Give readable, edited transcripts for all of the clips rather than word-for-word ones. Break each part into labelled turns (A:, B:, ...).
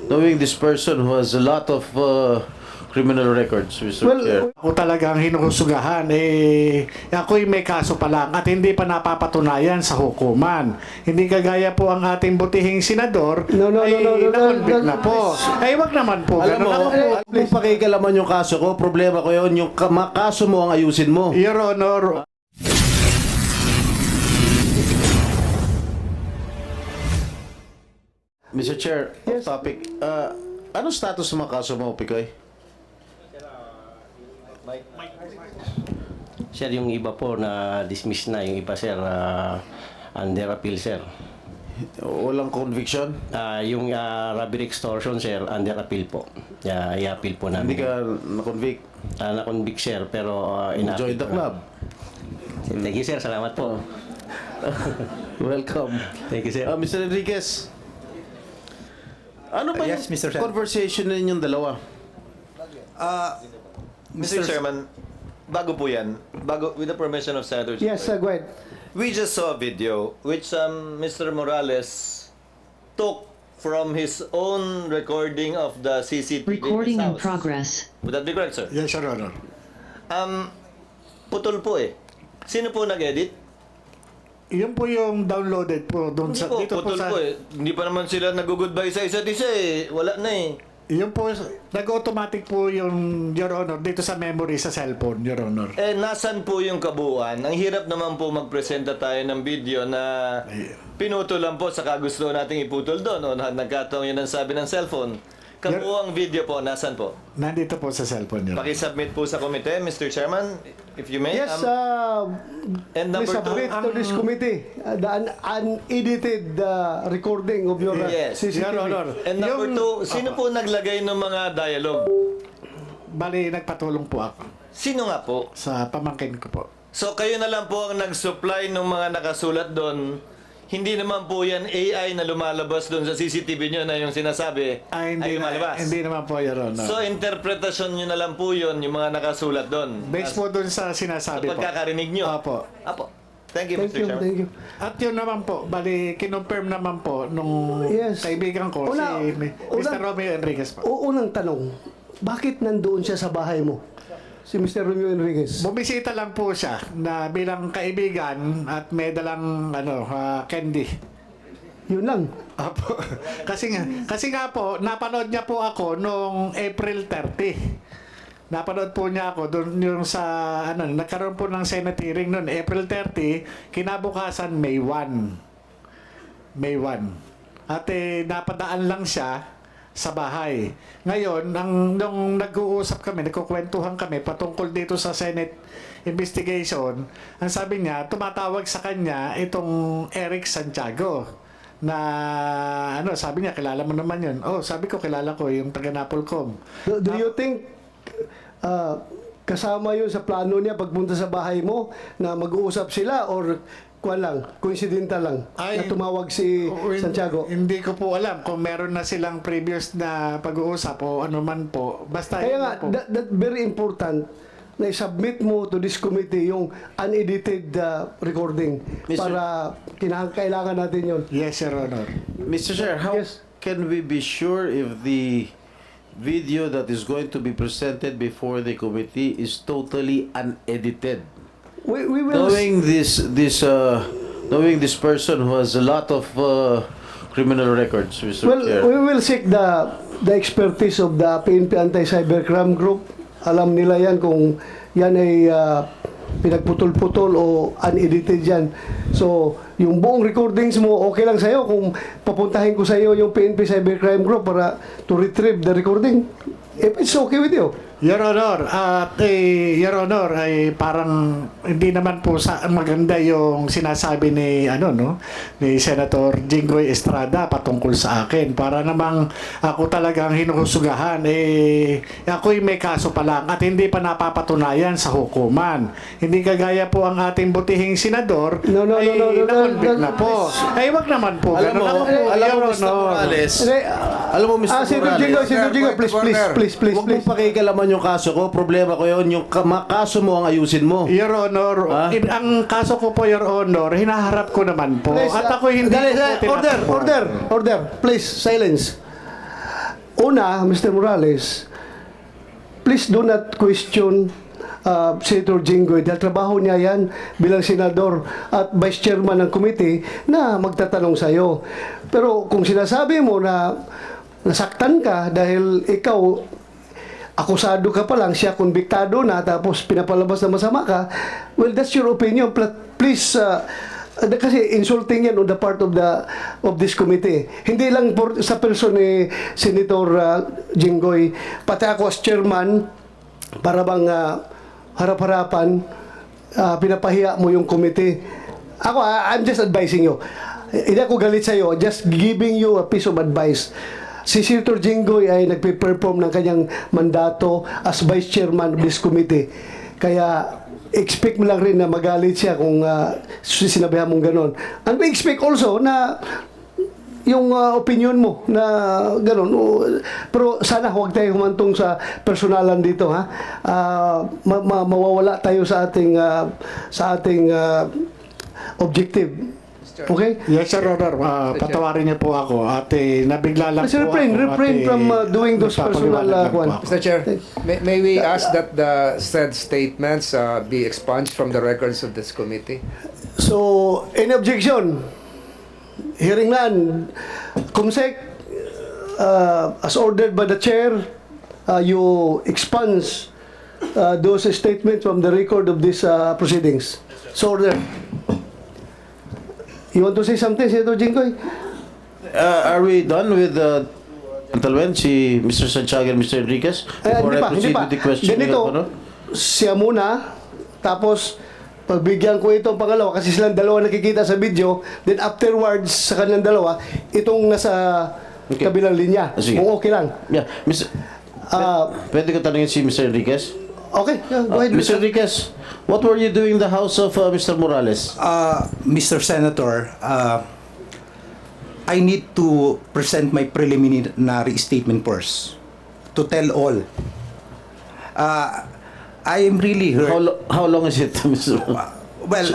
A: knowing this person who has a lot of criminal records, Mr. Chair.
B: Ako talagang hinuhusugahan, ako'y may kaso pa lang at hindi pa napapatunayan sa hukuman. Hindi kagaya po ang ating butihing senador, na-convict na po. Ay, wag naman po.
A: Alam mo, kung pakikalaman yung kaso ko, problema ko yun, yung kaso mo ang ayusin mo.
B: Your Honor,
A: Mr. Chair, off topic. Ano status ng mga kaso mo, Picoy?
C: Sir, yung iba po na dismiss na, yung iba sir, under appeal sir.
A: Walang conviction?
C: Yung robbery extortion sir, under appeal po. I-appeal po
A: Hindi
C: namin.
A: ka na-convict?
C: Na-convict sir, pero
A: Join the club.
C: Thank you sir, salamat po.
A: Welcome.
C: Thank you sir.
A: Mr. Enriquez, ano ba
D: Yes,
A: yung
D: Mr. Chair.
A: conversation ninyong dalawa?
D: Mr. Chairman, bago po yan, with the permission of Senator
E: Yes,
D: Jinggoy,
E: go ahead.
D: we just saw a video which Mr. Morales took from his own recording of the CCTV
F: Recording
D: in
F: in
D: his house.
F: progress.
D: Would that be correct, sir?
B: yes, Your Honor.
D: Putol po eh. Sino po nag-edit?
B: Yun po yung downloaded po doon
D: Hindi
B: sa
D: po,
B: dito po
D: putol
B: sa
D: po eh. Hindi pa naman sila nag-goodbye sa isa't isa eh. Wala na eh.
B: yun po nag-automatic po yung Your Honor dito sa memory sa cellphone, Your Honor.
D: Eh, nasan po yung kabuuan? Ang hirap naman po magpresenta tayo ng video na pinutol lang po sa gusto nating iputol doon. O nagkataong yun ang sabi ng cellphone. Kabuuang video po, nasan po?
B: Nandito po sa cellphone, Your Honor.
D: Pakisubmit po sa komite, Mr. Chairman, if you may.
E: Yes,
D: and
E: please
D: number
E: submit
D: two,
E: to this committee the unedited recording of your
D: Yes.
E: CCTV.
B: Your Honor.
D: and number
B: Yung-
D: two, sino po naglagay ng mga dialogue?
B: Bali, nagpatulong po ako
D: Sino nga po?
B: sa pamangkin ko po.
D: So kayo na lang po ang nag-supply ng mga nakasulat doon. Hindi naman po yan AI na lumalabas doon sa CCTV nyo na yung sinasabi ay lumalabas.
B: Hindi naman po, Your Honor.
D: So interpretasyon nyo na lang po yun, yung mga nakasulat doon.
B: Based po doon sa
D: Sa
B: sinasabi po.
D: pagkakarinig nyo.
B: Opo.
D: Apo. Thank you,
E: Thank
D: Mr.
E: you,
D: Chairman.
E: thank you.
B: At yun naman po, bali, kinonfirm naman po nung
E: Yes.
B: kaibigan ko, si Mr. Romeo Enriquez po.
E: Unang tanong, bakit nandoon siya sa bahay mo? Si Mr. Romeo Enriquez.
B: Bumisita lang po siya na bilang kaibigan at may dalang candy.
E: Yun lang.
B: Apo. kasi nga po, napanood niya po ako noong April 30. Napanood po niya ako doon yung sa nagkaroon po ng Senate hearing noon April 30, kinabukasan May 1. May 1. At napadaan lang siya sa bahay. Ngayon, nung nag-uusap kami, nagkukwentuhan kami patungkol dito sa Senate investigation, ang sabi niya, tumatawag sa kanya itong Eric Santiago na sabi niya, kilala mo naman yun. Oh, sabi ko, kilala ko yung taga Napolcom.
E: Do you think kasama yun sa plano niya pagpunta sa bahay mo na mag-uusap sila or coincidental lang na tumawag si Santiago?
B: Hindi ko po alam kung meron na silang previous na pag-uusap o ano man po. Basta
E: Kaya
B: yun
E: nga,
B: po.
E: that very important na i-submit mo to this committee yung unedited recording para kailangan natin yun.
B: Yes, Your Honor.
A: Mr. Chair, how
E: Yes.
A: can we be sure if the video that is going to be presented before the committee is totally unedited?
E: We will
A: Knowing this person who has a lot of criminal records, Mr. Chair.
E: we will seek the expertise of the PNP Anti-Cybercrime Group. Alam nila yan kung yan ay pinagputol-putol o unedited yan. So, yung buong recordings mo, okay lang sa'yo kung papuntahin ko sa'yo yung PNP Cybercrime Group para to retrieve the recording. If it's okay with you.
B: Your Honor, Your Honor, ay parang hindi naman po maganda yung sinasabi ni ni Senator Jinggoy Estrada patungkol sa akin. Para namang ako talagang hinuhusugahan, ako'y may kaso pa lang at hindi pa napapatunayan sa hukuman. Hindi kagaya po ang ating butihing senador,
E: No.
B: convict na po. Ay, wag naman po.
A: Alam mo,
B: Ganun. Ako po,
A: alam mo,
B: Your
A: Mr.
B: Honor.
A: Morales,
E: Hindi,
A: alam mo, Mr.
E: Senator Jingo,
A: Morales,
E: Senator Jingo, please,
A: huwag mong pakikalaman yung kaso ko. Problema ko yun. Yung kaso mo ang ayusin mo.
B: Your Honor,
A: Ah?
B: ang kaso ko po, Your Honor, hinaharap ko naman po.
E: Please,
B: At ako hindi
E: dali,
B: ko po
E: order. Please, silence. Una, Mr. Morales, please do not question Senator Jinggoy dahil trabaho niya yan bilang senador at vice chairman ng committee na magtatanong sa iyo. Pero kung sinasabi mo na nasaktan ka dahil ikaw akusado ka pa lang, siya konbiktado na, tapos pinapalabas na masama ka, well, that's your opinion. Please, kasi insulting yan on the part of this committee. Hindi lang sa person ni Senator Jinggoy, pati ako as chairman, para bang harap-harapan, pinapahiya mo yung committee. Ako, I'm just advising you. Hindi ako galit sa'yo, just giving you a piece of advice. Si Senator Jinggoy ay nagpe-perform ng kanyang mandato as vice chairman of this committee. Kaya, expect mo lang rin na magalit siya kung sinabihan mong ganon. And we expect also na yung opinion mo na gano'n. Pero sana huwag tayo humantong sa personalan dito, ha. Mawawala tayo sa ating objective. Okay?
B: Yes, Sir Honor. Patawarin niyo po ako. At nabigla lang
E: Please
B: po
E: refrain
B: ako.
E: from doing those personal
B: nagpapaliwanag lang po
E: one.
B: ako.
F: Mr. Chair, may we ask that the said statements be expunged from the records of this committee?
E: So, any objection? Hearing none. Kumsek, as ordered by the chair, you expunge those statements from the record of these proceedings. So ordered. You want to say something, Senator Jinggoy?
A: Are we done with the gentlemen, si Mr. Santiago and Mr. Enriquez? Before I proceed with the question,
E: Ganito,
A: Your Honor?
E: siya muna, tapos pagbigyan ko itong pangalawa kasi silang dalawa nakikita sa video, then afterwards sa kanilang dalawa, itong nasa
A: Okay.
E: kabilang linya.
A: Sige.
E: Kung okay lang.
A: Yeah, Mr. Pwede ko tanungin si Mr. Enriquez?
E: Okay, yeah, go ahead.
A: Mr. Enriquez, what were you doing in the house of Mr. Morales?
G: Mr. Senator, I need to present my preliminary statement first to tell all. I am really hurt.
A: How long is it, Mr.
G: Well,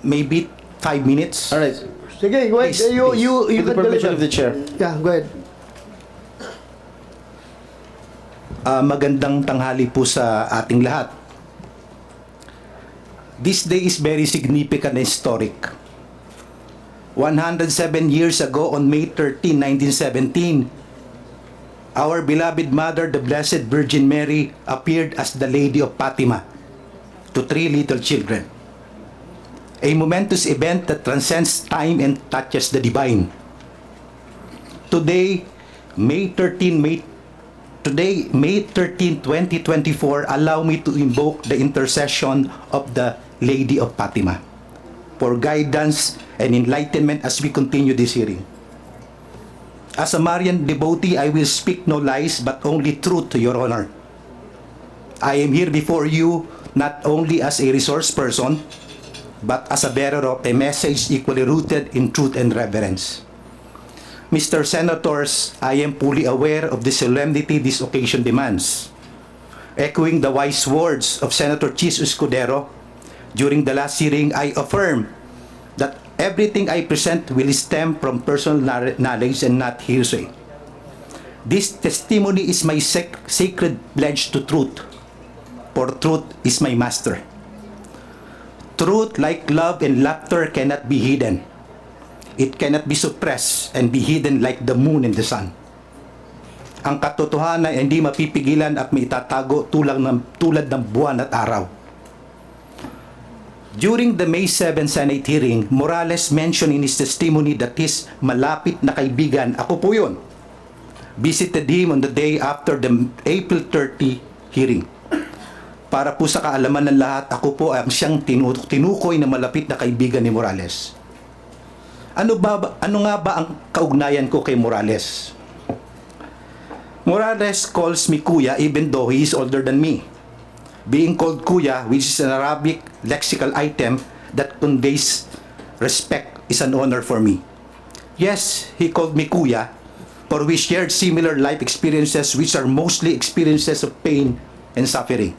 G: maybe 5 minutes.
A: All right.
E: Sige, go ahead.
G: Please,
E: You
A: With the
E: can
A: permission of
E: deliver.
A: the chair.
E: Yeah, go ahead.
G: Magandang tanghali po sa ating lahat. This day is very significant and historic. 107 years ago on May 13, 1917, our beloved mother, the Blessed Virgin Mary, appeared as the Lady of Fatima to 3 little children. A momentous event that transcends time and touches the divine. Today, May 13, 2024, allow me to invoke the intercession of the Lady of Fatima for guidance and enlightenment as we continue this hearing. As a Marian devotee, I will speak no lies but only truth to your honor. I am here before you not only as a resource person, but as a bearer of a message equally rooted in truth and reverence. Mr. Senators, I am fully aware of the solemnity this occasion demands. Echoing the wise words of Senator Chis Escudero, during the last hearing, I affirm that everything I present will stem from personal knowledge and not hearsay. This testimony is my sacred pledge to truth, for truth is my master. Truth, like love and laughter, cannot be hidden. It cannot be suppressed and be hidden like the moon and the sun. Ang katotohanan ay hindi mapipigilan at maitatago tulad ng buwan at araw. During the May 7 Senate hearing, Morales mentioned in his testimony that his malapit na kaibigan, ako po yun, visited him on the day after the April 30 hearing. Para po sa kaalaman ng lahat, ako po ang siyang tinukoy na malapit na kaibigan ni Morales. Ano nga ba ang kaugnayan ko kay Morales? Morales calls me Kuya even though he is older than me. Being called Kuya, which is an Arabic lexical item that conveys respect is an honor for me. Yes, he called me kuya, for we shared similar life experiences which are mostly experiences of pain and suffering.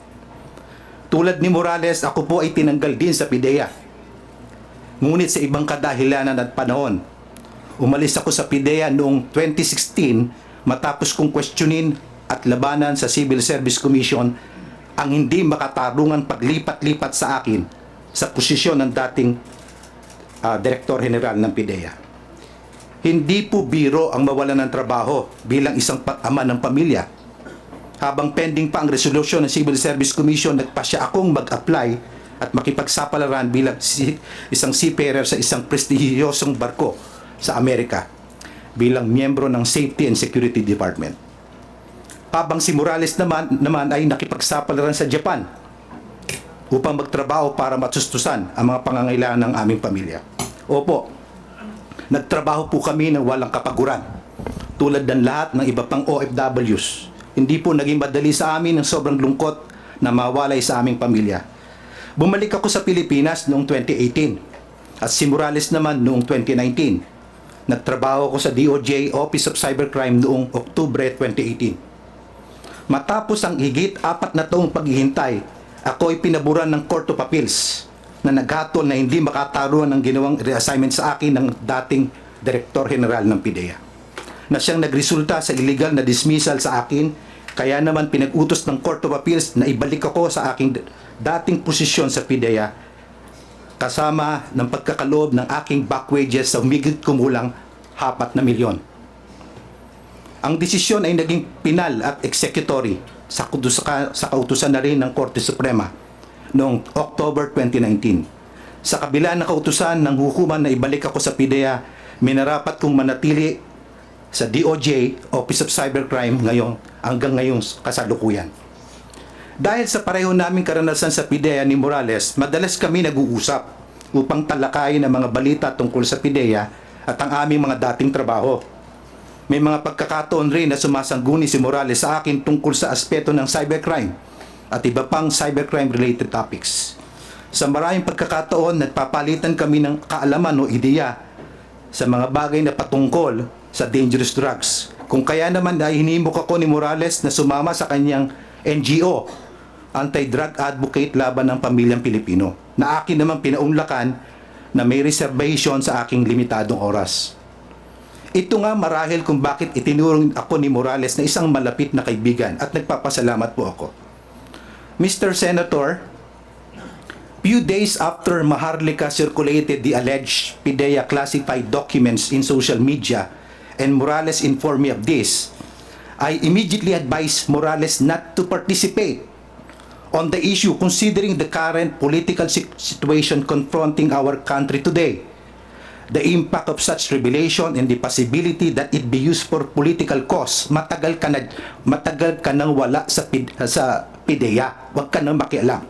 G: Tulad ni Morales, ako po ay tinanggal din sa PIDEA. Ngunit sa ibang kadahilanan at panahon, umalis ako sa PIDEA noong 2016 matapos kong questionin at labanan sa Civil Service Commission ang hindi makatarungang paglipat-lipat sa akin sa posisyon ng dating Direktor General ng PIDEA. Hindi po biro ang mawalan ng trabaho bilang isang ama ng pamilya. Habang pending pa ang resolusyon ng Civil Service Commission, nagpasya akong mag-apply at makipagsapalaran bilang isang seafarer sa isang prestihiyosong barko sa Amerika bilang miyembro ng Safety and Security Department. Habang si Morales naman ay nakipagsapalaran sa Japan upang magtrabaho para matustusan ang mga pangangailangan ng aming pamilya. Opo, nagtrabaho po kami ng walang kapaguran, tulad ng lahat ng iba pang OFWs. Hindi po naging madali sa amin ang sobrang lungkot na mawalay sa aming pamilya. Bumalik ako sa Pilipinas noong 2018 at si Morales naman noong 2019. Nagtrabaho ako sa DOJ Office of Cybercrime noong Oktubre 2018. Matapos ang higit 4 na taong paghihintay, ako ay pinaburan ng Court of Appeals na naghatol na hindi makataruan ng ginawang reassignment sa akin ng dating Direktor General ng PIDEA, na siyang nagresulta sa illegal na dismissal sa akin. Kaya naman pinag-utos ng Court of Appeals na ibalik ako sa aking dating posisyon sa PIDEA kasama ng pagkakaloob ng aking back wages sa humigit kumulang 4 na milyon. Ang desisyon ay naging pinal at executory sa kautusan na rin ng Korte Suprema noong October 2019. Sa kabila ng kautusan ng hukuman na ibalik ako sa PIDEA, minarapat kong manatili sa DOJ Office of Cybercrime hanggang ngayong kasalukuyan. Dahil sa pareho naming karanasan sa PIDEA ni Morales, madalas kami nag-uusap upang talakayin ang mga balita tungkol sa PIDEA at ang aming mga dating trabaho. May mga pagkakataon rin na sumasangguni si Morales sa akin tungkol sa aspeto ng cybercrime at iba pang cybercrime-related topics. Sa maraming pagkakataon, nagpapalitan kami ng kaalaman o ideya sa mga bagay na patungkol sa dangerous drugs. Kung kaya naman ay hinimok ako ni Morales na sumama sa kanyang NGO, Anti-Drug Advocate Laban ng Pamilyang Pilipino, na akin naman pinaunlakan na may reservation sa aking limitadong oras. Ito nga marahil kung bakit itinurong ako ni Morales na isang malapit na kaibigan at nagpapasalamat po ako. Mr. Senator, few days after Maharlika circulated the alleged PIDEA classified documents in social media and Morales informed me of this, I immediately advised Morales not to participate on the issue considering the current political situation confronting our country today, the impact of such revelation and the possibility that it be used for political cause. Matagal ka nang wala sa PIDEA, wag ka nang makialam.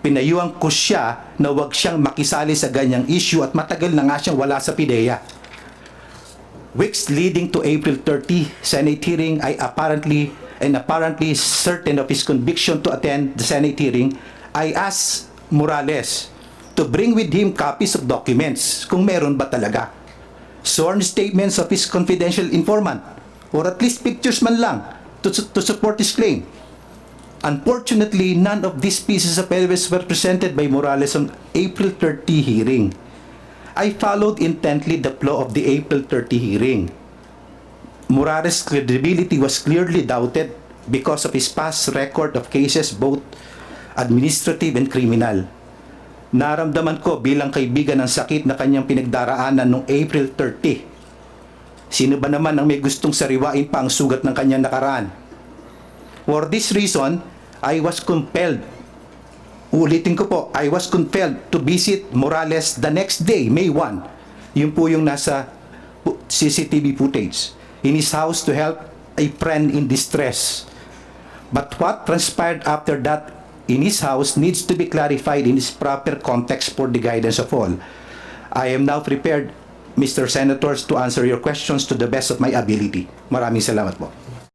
G: Pinayuhan ko siya na wag siyang makisali sa ganyang issue at matagal na nga siyang wala sa PIDEA. Weeks leading to April 30 Senate hearing, apparently certain of his conviction to attend the Senate hearing, I asked Morales to bring with him copies of documents, kung meron ba talaga, sworn statements of his confidential informant, or at least pictures man lang to support his claim. Unfortunately, none of these pieces of evidence were presented by Morales on April 30 hearing. I followed intently the flow of the April 30 hearing. Morales' credibility was clearly doubted because of his past record of cases, both administrative and criminal. Naramdaman ko bilang kaibigan ng sakit na kanyang pinagdaraanan noong April 30. Sino ba naman ang may gustong sariwain pa ang sugat ng kanyang nakaraan? For this reason, I was compelled, ulitin ko po, I was compelled to visit Morales the next day, May 1. Yun po yung nasa CCTV footage, in his house to help a friend in distress. But what transpired after that in his house needs to be clarified in its proper context for the guidance of all. I am now prepared, Mr. Senators, to answer your questions to the best of my ability. Maraming salamat po.